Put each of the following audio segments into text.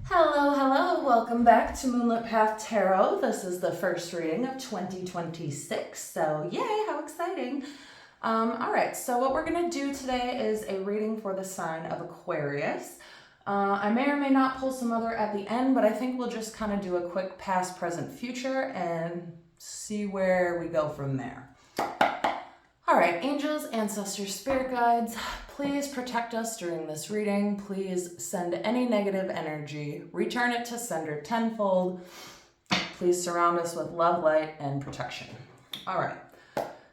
Hello, hello, welcome back to Moonlit Path Tarot. This is the first reading of 2026, so yay, how exciting. All right, so what we're gonna do today is a reading for the sign of Aquarius. I may or may not pull some other at the end, but I think we'll just kind of do a quick past, present, future and see where we go from there. All right, angels, ancestors, spirit guides, please protect us during this reading. Please send any negative energy, return it to sender tenfold. Please surround us with love, light, and protection. All right,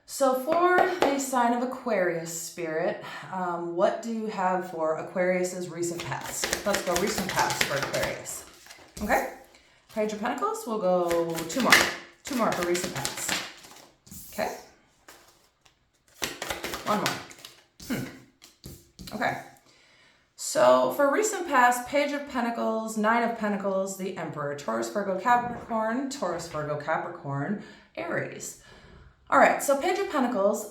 so for the sign of Aquarius, spirit, what do you have for Aquarius's recent past? Let's go recent past for Aquarius. Okay, Page of Pentacles, we'll go two more for recent past. Okay. One more. Okay. So for recent past, Page of Pentacles, Nine of Pentacles, the Emperor, Taurus, Virgo, Capricorn, Taurus, Virgo, Capricorn, Aries. All right, so Page of Pentacles,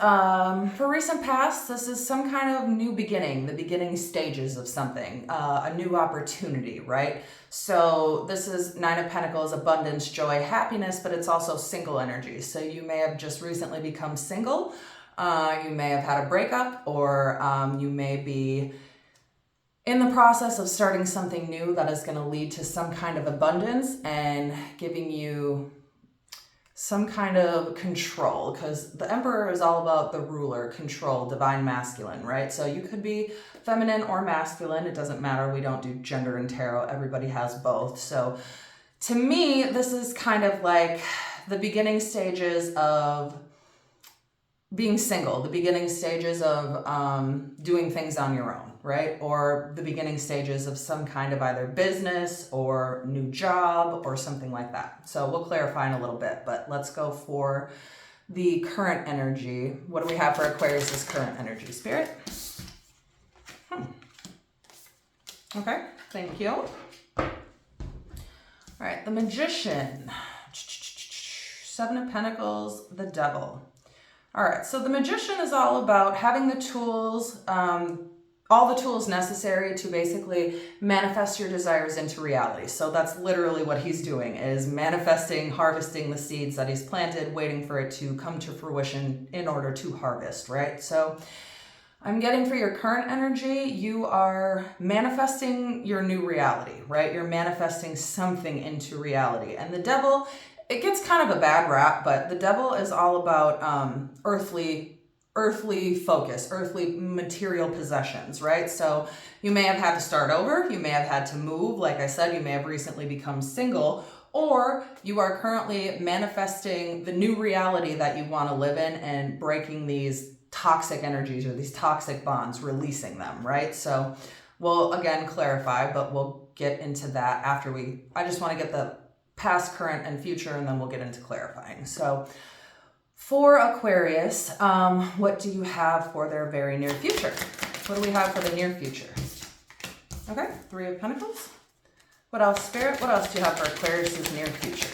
for recent past, this is some kind of new beginning, the beginning stages of something, a new opportunity, right? So this is Nine of Pentacles, abundance, joy, happiness, but it's also single energy. So you may have just recently become single. You may have had a breakup, or you may be in the process of starting something new that is going to lead to some kind of abundance and giving you some kind of control, because the Emperor is all about the ruler, control, divine masculine, right? So you could be feminine or masculine. It doesn't matter. We don't do gender in tarot. Everybody has both. So to me, this is kind of like the beginning stages of being single, the beginning stages of doing things on your own, right? Or the beginning stages of some kind of either business or new job or something like that. So we'll clarify in a little bit, but let's go for the current energy. What do we have for Aquarius's current energy, spirit? Okay, thank you. All right, the Magician, Seven of Pentacles, the Devil. All right, so the Magician is all about having the tools, all the tools necessary to basically manifest your desires into reality. So that's literally what he's doing, is manifesting, harvesting the seeds that he's planted, waiting for it to come to fruition in order to harvest, right? So I'm getting for your current energy, you are manifesting your new reality, right? You're manifesting something into reality. And the Devil, it gets kind of a bad rap, but the Devil is all about earthly focus, earthly material possessions, right? So you may have had to start over, you may have had to move, like I said, you may have recently become single, or you are currently manifesting the new reality that you want to live in and breaking these toxic energies or these toxic bonds, releasing them, right? So we'll again clarify, but we'll get into that after I just want to get the past, current, and future, and then we'll get into clarifying. So for Aquarius, what do you have for their very near future? What do we have for the near future? Okay, Three of Pentacles. What else, Spirit? What else do you have for Aquarius's near future?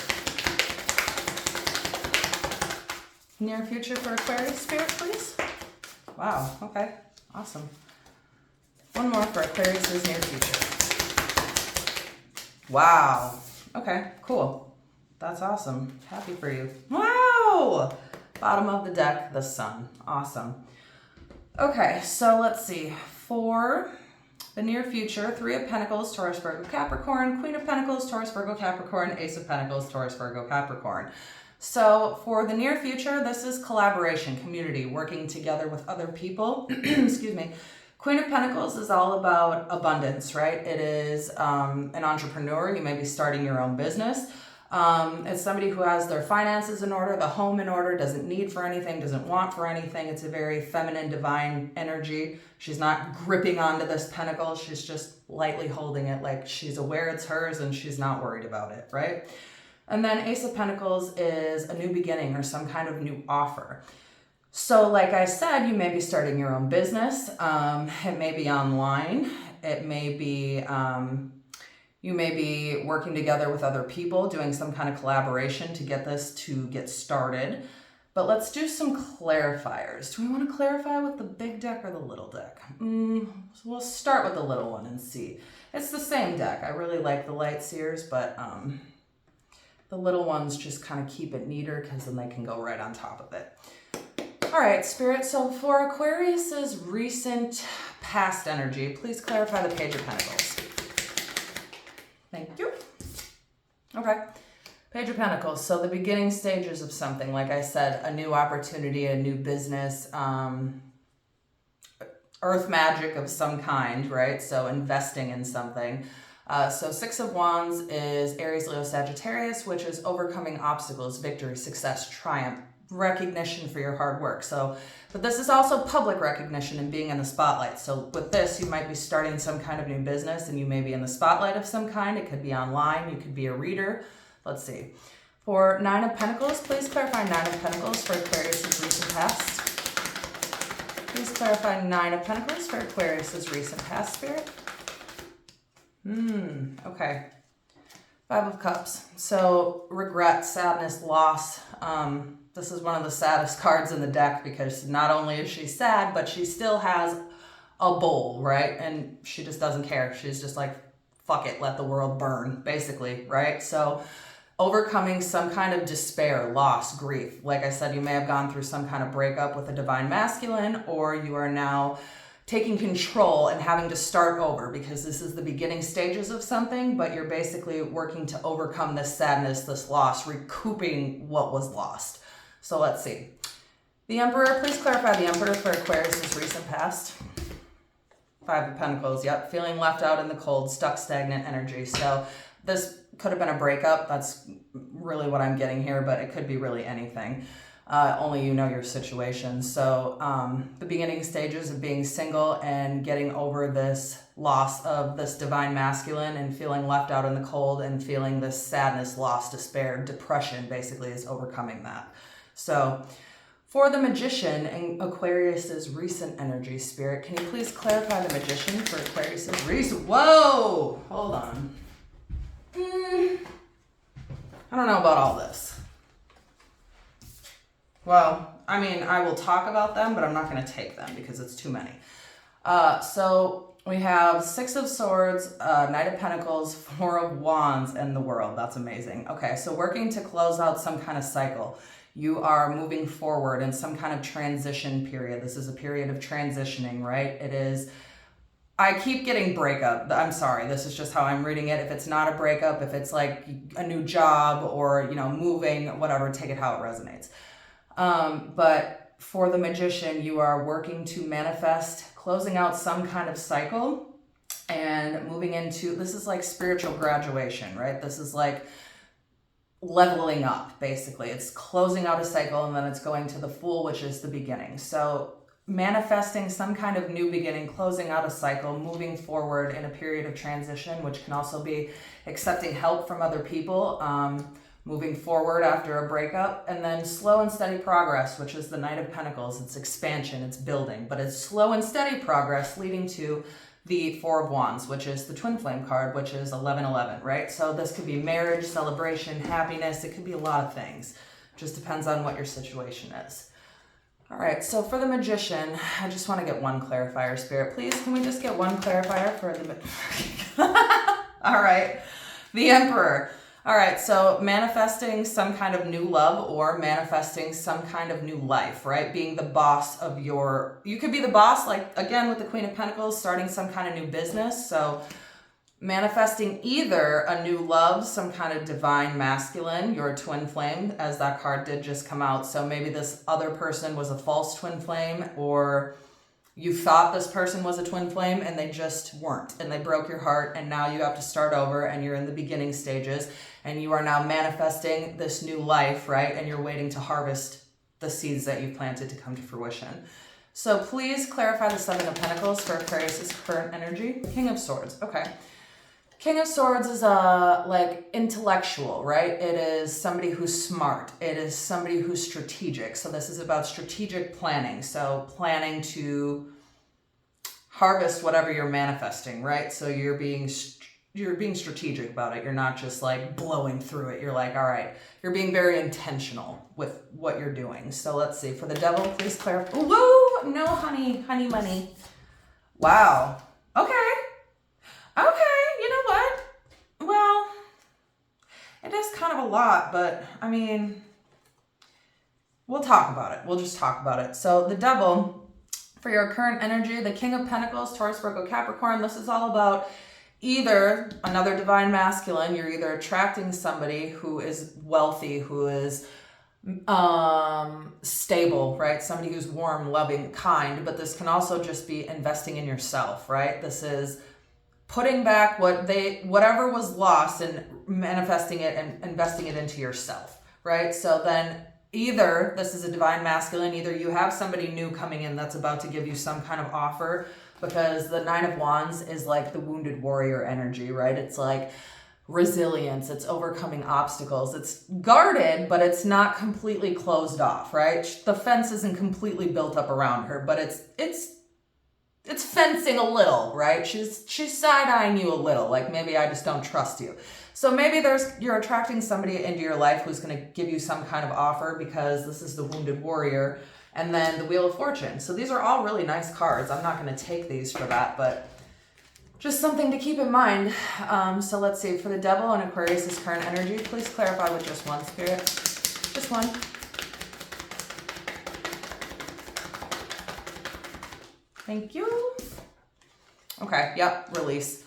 Near future for Aquarius, Spirit, please. Wow, okay, awesome. One more for Aquarius's near future. Wow. Okay, cool. That's awesome. Happy for you. Wow! Bottom of the deck, the Sun. Awesome. Okay, so let's see. For the near future, Three of Pentacles, Taurus, Virgo, Capricorn. Queen of Pentacles, Taurus, Virgo, Capricorn. Ace of Pentacles, Taurus, Virgo, Capricorn. So for the near future, this is collaboration, community, working together with other people. Excuse me. Queen of Pentacles is all about abundance, right? It is an entrepreneur. You may be starting your own business. It's somebody who has their finances in order, the home in order, doesn't need for anything, doesn't want for anything. It's a very feminine, divine energy. She's not gripping onto this pentacle. She's just lightly holding it, like she's aware it's hers and she's not worried about it, right? And then Ace of Pentacles is a new beginning or some kind of new offer. So like I said, you may be starting your own business. It may be online. It may be, you may be working together with other people, doing some kind of collaboration to get this to get started. But let's do some clarifiers. Do we want to clarify with the big deck or the little deck? So we'll start with the little one and see. It's the same deck. I really like the light seers, but the little ones just kind of keep it neater because then they can go right on top of it. All right, Spirit. So for Aquarius's recent past energy, please clarify the Page of Pentacles. Thank you. Okay. Page of Pentacles. So the beginning stages of something, like I said, a new opportunity, a new business, earth magic of some kind, right? So investing in something. So Six of Wands is Aries, Leo, Sagittarius, which is overcoming obstacles, victory, success, triumph, recognition for your hard work. So, but this is also public recognition and being in the spotlight. So with this, you might be starting some kind of new business and you may be in the spotlight of some kind. It could be online. You could be a reader. Let's see. For Nine of Pentacles, please clarify Nine of Pentacles for Aquarius's recent past. Please clarify Nine of Pentacles for Aquarius's recent past, Spirit. Okay. Five of Cups. So regret, sadness, loss. This is one of the saddest cards in the deck because not only is she sad, but she still has a bowl, right? And she just doesn't care. She's just like, fuck it, let the world burn, basically, right? So overcoming some kind of despair, loss, grief. Like I said, you may have gone through some kind of breakup with a divine masculine, or you are now taking control and having to start over because this is the beginning stages of something, but you're basically working to overcome this sadness, this loss, recouping what was lost. So let's see. The Emperor, please clarify the Emperor for Aquarius's recent past. Five of Pentacles, yep. Feeling left out in the cold, stuck, stagnant energy. So this could have been a breakup. That's really what I'm getting here, but it could be really anything. Only you know your situation. So the beginning stages of being single and getting over this loss of this divine masculine and feeling left out in the cold and feeling this sadness, loss, despair, depression basically is overcoming that. So for the Magician and Aquarius's recent energy, Spirit, can you please clarify the Magician for Aquarius's recent... Whoa! Hold on. I don't know about all this. Well, I mean, I will talk about them, but I'm not going to take them because it's too many. So we have Six of Swords, Knight of Pentacles, Four of Wands, and the World. That's amazing. Okay, so working to close out some kind of cycle. You are moving forward in some kind of transition period. This is a period of transitioning, right? It is... I keep getting breakup. I'm sorry. This is just how I'm reading it. If it's not a breakup, if it's like a new job or, you know, moving, whatever, take it how it resonates. But for the Magician, you are working to manifest, closing out some kind of cycle and moving into, this is like spiritual graduation, right? This is like leveling up, basically. It's closing out a cycle and then it's going to the Fool, which is the beginning. So manifesting some kind of new beginning, closing out a cycle, moving forward in a period of transition, which can also be accepting help from other people, moving forward after a breakup, and then slow and steady progress, which is the Knight of Pentacles. It's expansion, it's building, but it's slow and steady progress leading to the Four of Wands, which is the Twin Flame card, which is 1111, right? So this could be marriage, celebration, happiness. It could be a lot of things. Just depends on what your situation is. All right, so for the Magician, I just want to get one clarifier, Spirit. Please, can we just get one clarifier for the... All right, the Emperor. All right, so manifesting some kind of new love or manifesting some kind of new life, right? Being the boss of your... You could be the boss, like, again, with the Queen of Pentacles, starting some kind of new business. So manifesting either a new love, some kind of divine masculine, your twin flame, as that card did just come out. So maybe this other person was a false twin flame, or you thought this person was a twin flame and they just weren't, and they broke your heart, and now you have to start over and you're in the beginning stages and you are now manifesting this new life, right? And you're waiting to harvest the seeds that you've planted to come to fruition. So please clarify the Seven of Pentacles for Aquarius's current energy. King of Swords, okay. King of Swords is like intellectual, right? It is somebody who's smart. It is somebody who's strategic. So this is about strategic planning. So planning to harvest whatever you're manifesting, right? So you're you're being strategic about it. You're not just like blowing through it. You're like, all right, you're being very intentional with what you're doing. So let's see. For the devil, please clarify. Whoa, no honey money. Wow. Okay. Okay, you know what? Well, it is kind of a lot, but I mean, we'll talk about it. We'll just talk about it. So the devil, for your current energy, the King of Pentacles, Taurus, Virgo, Capricorn, this is all about either another divine masculine. You're either attracting somebody who is wealthy, who is stable, right? Somebody who's warm, loving, kind, but this can also just be investing in yourself, right? This is putting back whatever was lost and manifesting it and investing it into yourself, right? So then either this is a divine masculine, either you have somebody new coming in that's about to give you some kind of offer, because the Nine of Wands is like the wounded warrior energy, right? It's like resilience, it's overcoming obstacles, it's guarded, but it's not completely closed off, right? The fence isn't completely built up around her, but it's fencing a little, right? She's side-eyeing you a little, like maybe I just don't trust you. So maybe you're attracting somebody into your life who's going to give you some kind of offer, because this is the wounded warrior, and then the Wheel of Fortune. So these are all really nice cards. I'm not going to take these for that, but just something to keep in mind. So let's see, for the devil and Aquarius' current energy, please clarify with just one, Spirit. Just one. Thank you. Okay, yep, release.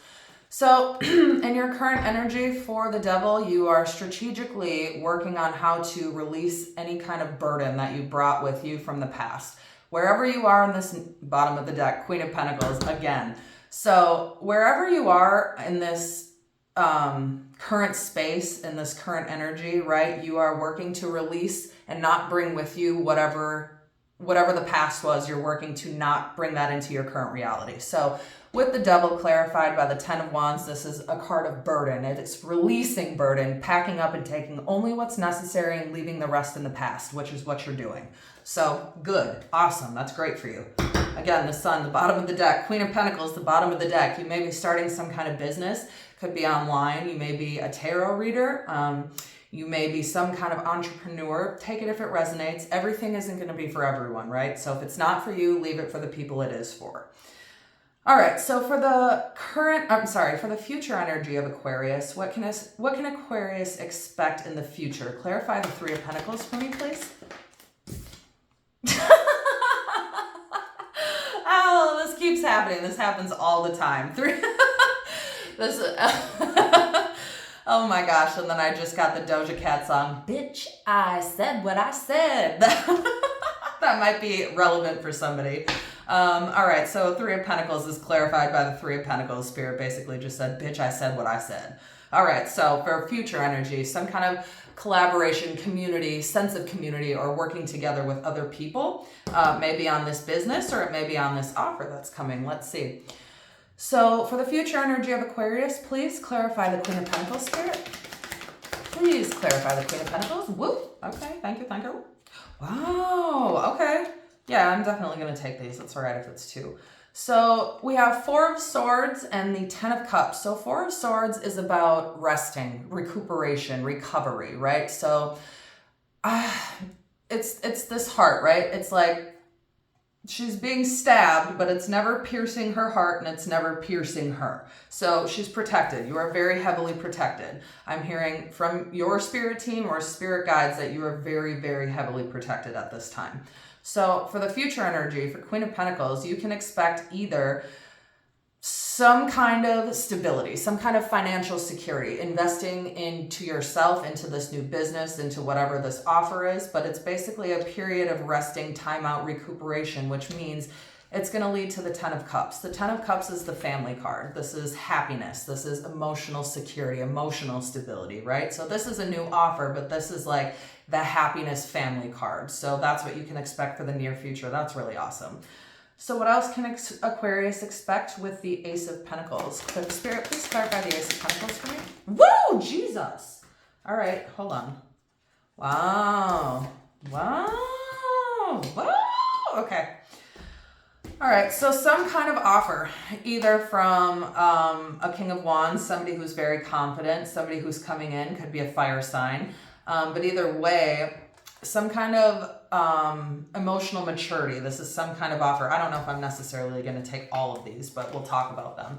So in your current energy for the devil, you are strategically working on how to release any kind of burden that you brought with you from the past. Wherever you are in this bottom of the deck, Queen of Pentacles again. So wherever you are in this current space, in this current energy, right, you are working to release and not bring with you whatever the past was. You're working to not bring that into your current reality. So with the devil clarified by the Ten of Wands, this is a card of burden. It's releasing burden, packing up and taking only what's necessary and leaving the rest in the past, which is what you're doing. So good, awesome, that's great for you. Again, the Sun, the bottom of the deck, Queen of Pentacles, the bottom of the deck. You may be starting some kind of business, could be online. You may be a tarot reader. You may be some kind of entrepreneur. Take it if it resonates. Everything isn't going to be for everyone, right? So if it's not for you, leave it for the people it is for. All right, so for the future energy of Aquarius, what can Aquarius expect in the future? Clarify the Three of Pentacles for me, please. Oh, this keeps happening. This happens all the time. Oh my gosh, and then I just got the Doja Cat song, Bitch, I Said What I Said. That might be relevant for somebody. All right, so Three of Pentacles is clarified by the Three of Pentacles. Spirit basically just said, bitch, I said what I said. All right, so for future energy, some kind of collaboration, community, sense of community, or working together with other people, maybe on this business, or it may be on this offer that's coming. Let's see. So for the future energy of Aquarius, please clarify the Queen of Pentacles, Spirit. Please clarify the Queen of Pentacles. Whoop. Okay, thank you, thank you. Wow, okay. Yeah, I'm definitely going to take these. It's all right if it's two. So we have Four of Swords and the Ten of Cups. So Four of Swords is about resting, recuperation, recovery, right? So it's this heart, right? It's like she's being stabbed, but it's never piercing her heart and it's never piercing her. So she's protected. You are very heavily protected. I'm hearing from your spirit team or spirit guides that you are very, very heavily protected at this time. So for the future energy, for Queen of Pentacles, you can expect either some kind of stability, some kind of financial security, investing into yourself, into this new business, into whatever this offer is. But it's basically a period of resting, time out, recuperation, which means it's going to lead to the Ten of Cups. The Ten of Cups is the family card. This is happiness. This is emotional security, emotional stability, right? So this is a new offer, but this is like the happiness family card. So that's what you can expect for the near future. That's really awesome. So what else can Aquarius expect with the Ace of Pentacles? Spirit, please clarify the Ace of Pentacles for me. Woo! Jesus! All right, hold on. Wow. Wow. Wow. Okay. All right, so some kind of offer, either from a King of Wands, somebody who's very confident, somebody who's coming in, could be a fire sign. But either way, some kind of emotional maturity. This is some kind of offer. I don't know if I'm necessarily going to take all of these, but we'll talk about them.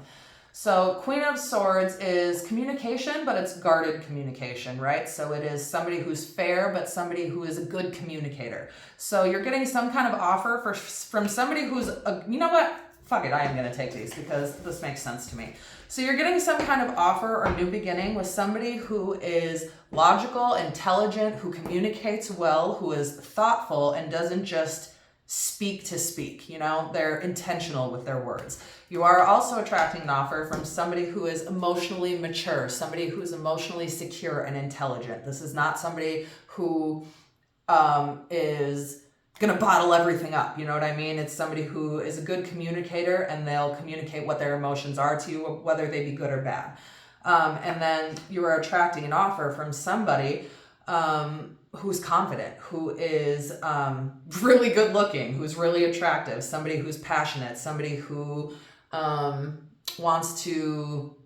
So Queen of Swords is communication, but it's guarded communication, right? So it is somebody who's fair, but somebody who is a good communicator. So you're getting some kind of offer from somebody who's, you know what? Fuck it, I am going to take these because this makes sense to me. So you're getting some kind of offer or new beginning with somebody who is logical, intelligent, who communicates well, who is thoughtful, and doesn't just speak to speak, you know, they're intentional with their words. You are also attracting an offer from somebody who is emotionally mature, somebody who's emotionally secure and intelligent. This is not somebody who is gonna bottle everything up, you know what I mean? It's somebody who is a good communicator, and they'll communicate what their emotions are to you, whether they be good or bad. And then you are attracting an offer from somebody who's confident, who is really good looking, who's really attractive, somebody who's passionate, somebody who wants to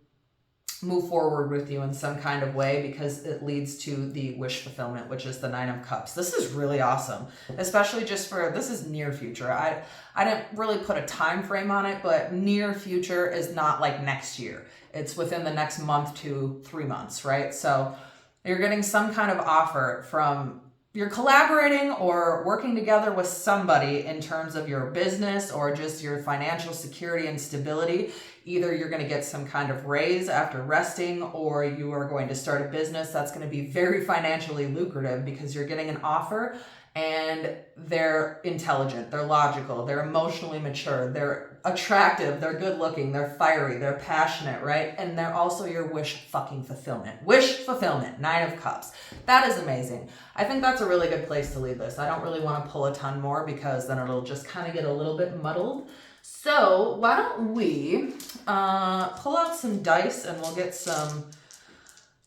move forward with you in some kind of way, because it leads to the wish fulfillment, which is the Nine of Cups. This is really awesome, especially just for, this is near future. I didn't really put a time frame on it, but near future is not like next year. It's within the next month to 3 months, right? So you're getting some kind of offer from, you're collaborating or working together with somebody in terms of your business or just your financial security and stability. Either you're going to get some kind of raise after resting, or you are going to start a business that's going to be very financially lucrative because you're getting an offer and they're intelligent, they're logical, they're emotionally mature, they're attractive, they're good looking, they're fiery, they're passionate, right? And they're also your wish fucking fulfillment. Wish fulfillment, Nine of Cups. That is amazing. I think that's a really good place to leave this. I don't really want to pull a ton more because then it'll just kind of get a little bit muddled. So why don't we pull out some dice and we'll get some,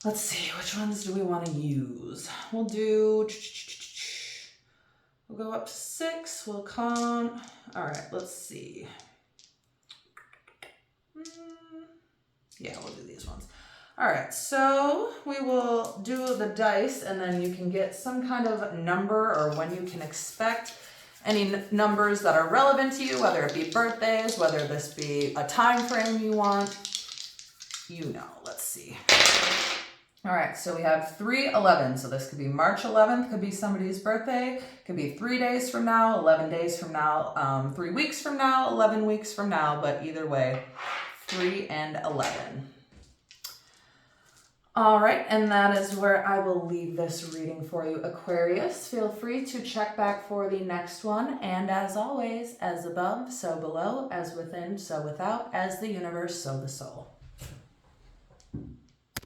let's see, which ones do we want to use? We'll go up to 6, we'll count. All right, let's see. Yeah, we'll do these ones. All right, so we will do the dice, and then you can get some kind of number or when you can expect any numbers that are relevant to you, whether it be birthdays, whether this be a time frame you want. You know, let's see. All right, so we have 3/11. So this could be March 11th, could be somebody's birthday, could be 3 days from now, 11 days from now, 3 weeks from now, 11 weeks from now, but either way, 3 and 11. All right, and that is where I will leave this reading for you, Aquarius. Feel free to check back for the next one. And as always, as above, so below, as within, so without, as the universe, so the soul.